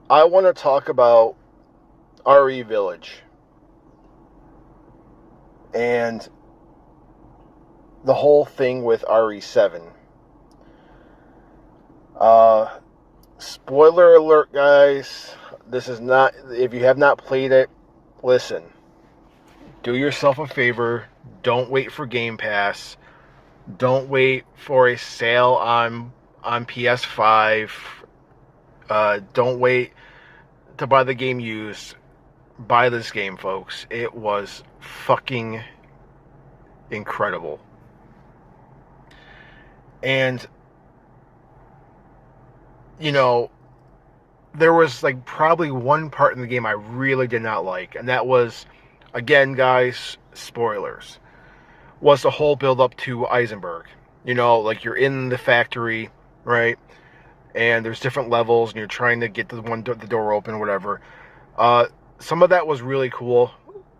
I want to talk about RE Village and the whole thing with RE7. Uh, Spoiler alert, guys. This is not, if you have not played it, listen. Do yourself a favor. Don't wait for Game Pass. Don't wait for a sale on PS5. Don't wait to buy the game used. Buy this game, folks. It was fucking incredible. And, you know, there was like probably one part in the game I really did not like, and that was, again, guys, spoilers, was the whole build up to Eisenberg. You know, like you're in the factory, right? And there's different levels, and you're trying to get the door open, or whatever. Some of that was really cool,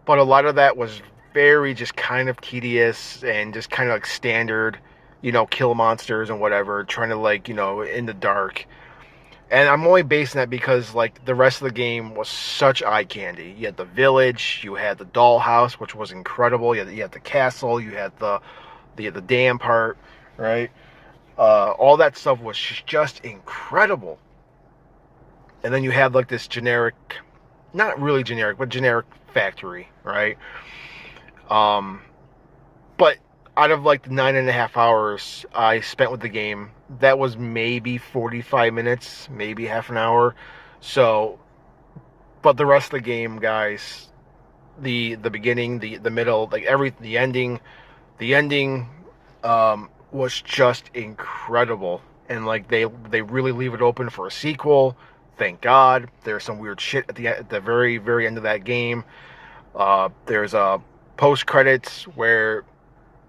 but a lot of that was very just kind of tedious and just kind of like standard, kill monsters and whatever, trying to like, in the dark. And I'm only basing that because like the rest of the game was such eye candy. You had the village, you had the dollhouse, which was incredible. You had the castle, you had the dam part, right? All that stuff was just incredible. And then you had like this generic, not really generic, but generic factory, right? But out of like the 9.5 hours I spent with the game, that was maybe 45 minutes, maybe half an hour. So, but the rest of the game, guys, the beginning, the middle, like the ending was just incredible. And like they really leave it open for a sequel. Thank God. There's some weird shit at the very very end of that game. There's a post credits where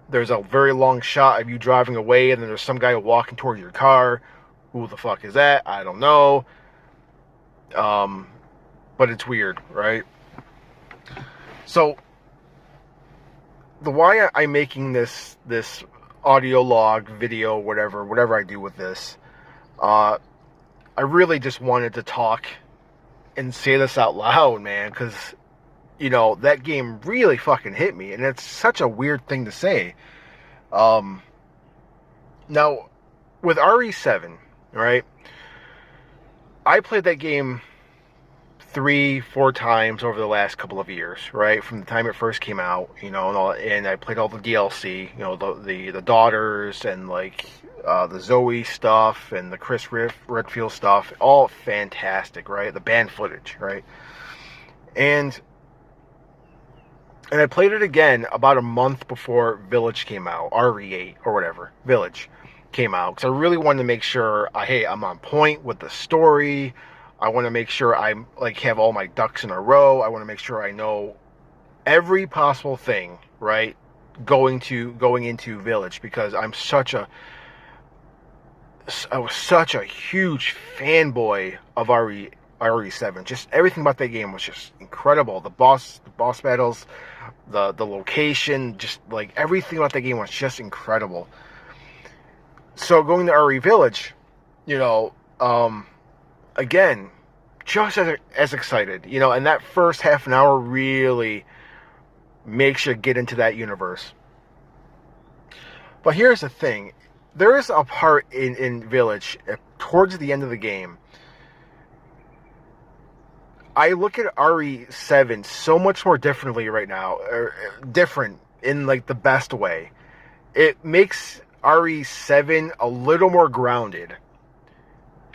there's a very long shot of you driving away, and then there's some guy walking toward your car. Who the fuck is that? I don't know. But it's weird, right? So, the why I'm making this audio log, video, whatever I do with this, I really just wanted to talk and say this out loud, man, because that game really fucking hit me, and it's such a weird thing to say. Now, with RE7, right, I played that game 3-4 times over the last couple of years, right, from the time it first came out, and I played all the DLC, the daughters, and like the Zoe stuff, and the Chris Redfield stuff, all fantastic, right, the band footage, right, and I played it again about a month before Village came out, RE8 or whatever, Village came out, because I really wanted to make sure, I'm on point with the story. I want to make sure I like have all my ducks in a row. I want to make sure I know every possible thing, right, going into Village, because I was such a huge fanboy of RE7. Just everything about that game was just incredible. The boss battles, the location, just like everything about that game was just incredible. So going to RE Village, again, just as excited, and that first half an hour really makes you get into that universe. But here's the thing. There is a part in Village, towards the end of the game, I look at RE7 so much more differently right now. Different in like the best way. It makes RE7 a little more grounded.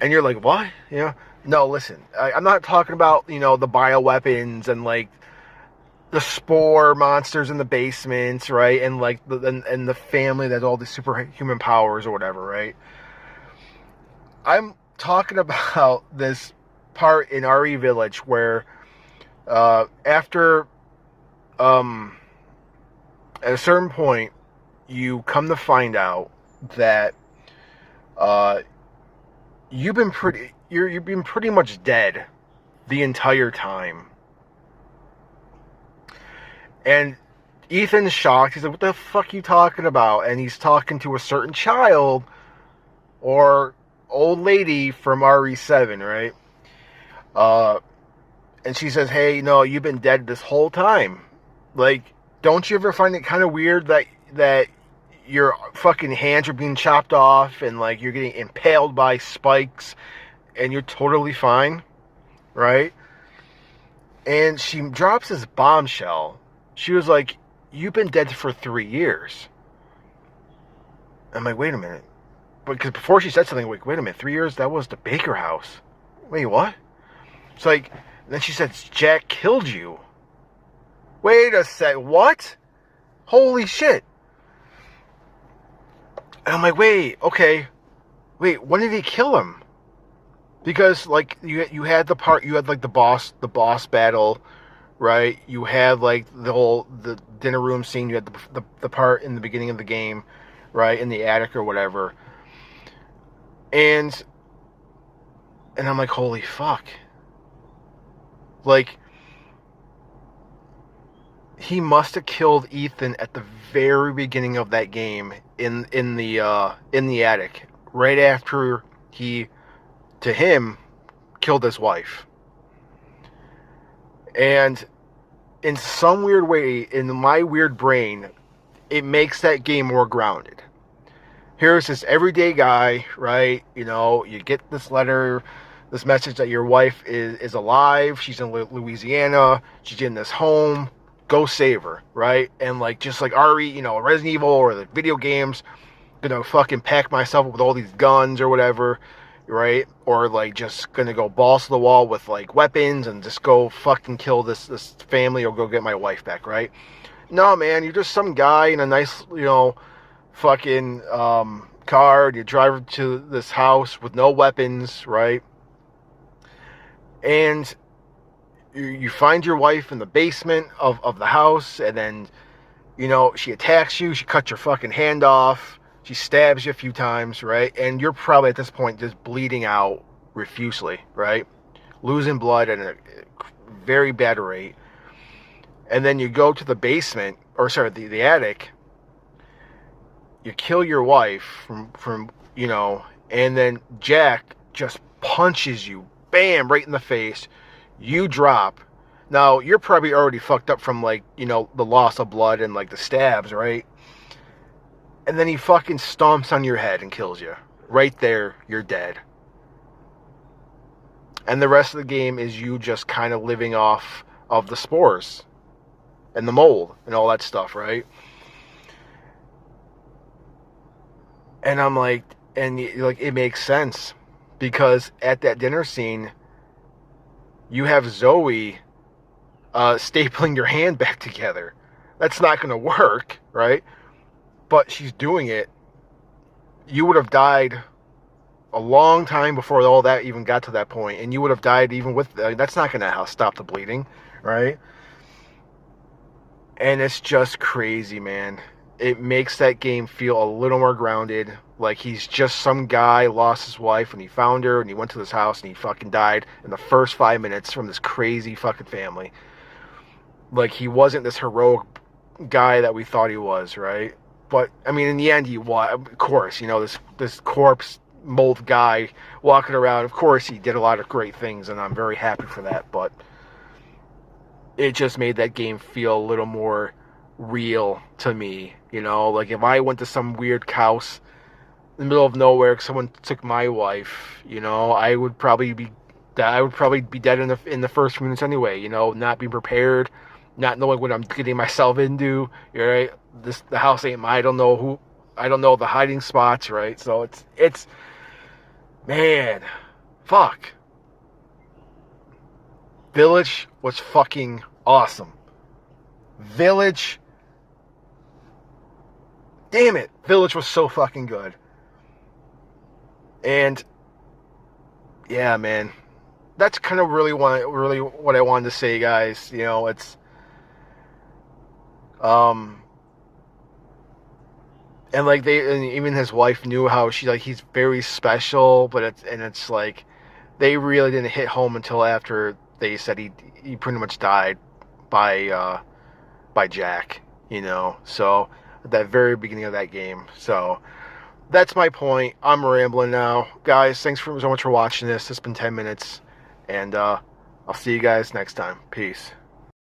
And you're like, what? No, listen. I'm not talking about, the bioweapons and like the spore monsters in the basements, right? And like and the family that has all the superhuman powers or whatever, right? I'm talking about this part in RE Village where after at a certain point you come to find out that you've been pretty much dead the entire time. And Ethan's shocked. He's like, what the fuck are you talking about? And he's talking to a certain child or old lady from RE7, right? Uh, and she says, "Hey, no, you've been dead this whole time. Like, don't you ever find it kind of weird that your fucking hands are being chopped off and like you're getting impaled by spikes and you're totally fine, right?" And she drops this bombshell. She was like, "You've been dead for 3 years." I'm like, "Wait a minute." Because before she said something, like, "Wait a minute, 3 years? That was the Baker house." Wait, what? It's like, then she said, "Jack killed you." Wait a sec, what? Holy shit. And I'm like, wait, okay. Wait, when did he kill him? Because like you had the part, you had like the boss battle, right? You had like the dinner room scene, you had the part in the beginning of the game, right, in the attic or whatever. And I'm like, holy fuck. Like, he must have killed Ethan at the very beginning of that game in the attic, right after he, to him, killed his wife. And in some weird way, in my weird brain, it makes that game more grounded. Here's this everyday guy, right? You know, you get this letter, this message that your wife is alive. She's in Louisiana. She's in this home. Go save her, right? And like, just like Ari, you know, Resident Evil or the video games, gonna fucking pack myself up with all these guns or whatever, right? Or like just gonna go balls to the wall with like weapons and just go fucking kill this family or go get my wife back, right? No, man, you're just some guy in a nice, you know, fucking car. You drive to this house with no weapons, right? And you find your wife in the basement of the house, and then, you know, she attacks you. She cuts your fucking hand off. She stabs you a few times, right? And you're probably at this point just bleeding out profusely, right? Losing blood at a very bad rate. And then you go to the basement, or sorry, the attic. You kill your wife from you know, and then Jack just punches you, bam, right in the face. You drop. Now, you're probably already fucked up from, like, you know, the loss of blood and, like, the stabs, right? And then he fucking stomps on your head and kills you. Right there, you're dead. And the rest of the game is you just kind of living off of the spores and the mold and all that stuff, right? And I'm like, and like, it makes sense. Because at that dinner scene, you have Zoe stapling your hand back together. That's not going to work, right? But she's doing it. You would have died a long time before all that even got to that point, and you would have died even with that's not going to stop the bleeding, right? And it's just crazy, man. It makes that game feel a little more grounded. Like he's just some guy lost his wife and he found her and he went to this house and he fucking died in the first 5 minutes from this crazy fucking family. Like, he wasn't this heroic guy that we thought he was, right? But I mean, in the end, he was. Of course, you know, this corpse mold guy walking around. Of course, he did a lot of great things, and I'm very happy for that. But it just made that game feel a little more real to me. You know, like if I went to some weird house in the middle of nowhere, someone took my wife. You know, I would probably be dead in the first few minutes anyway. You know, not being prepared, not knowing what I'm getting myself into. Right? The house ain't mine. I don't know the hiding spots. Right? So it's man, fuck. Village was fucking awesome. Village. Damn it. Village was so fucking good. And yeah, man. That's kind of really what I wanted to say, guys. You know, it's and like and even his wife knew how he's very special, but it's like they really didn't hit home until after they said he pretty much died by Jack, you know. So at that very beginning of that game. So that's my point. I'm rambling now, guys. Thanks so much for watching this. It's been 10 minutes, And I'll see you guys next time. Peace.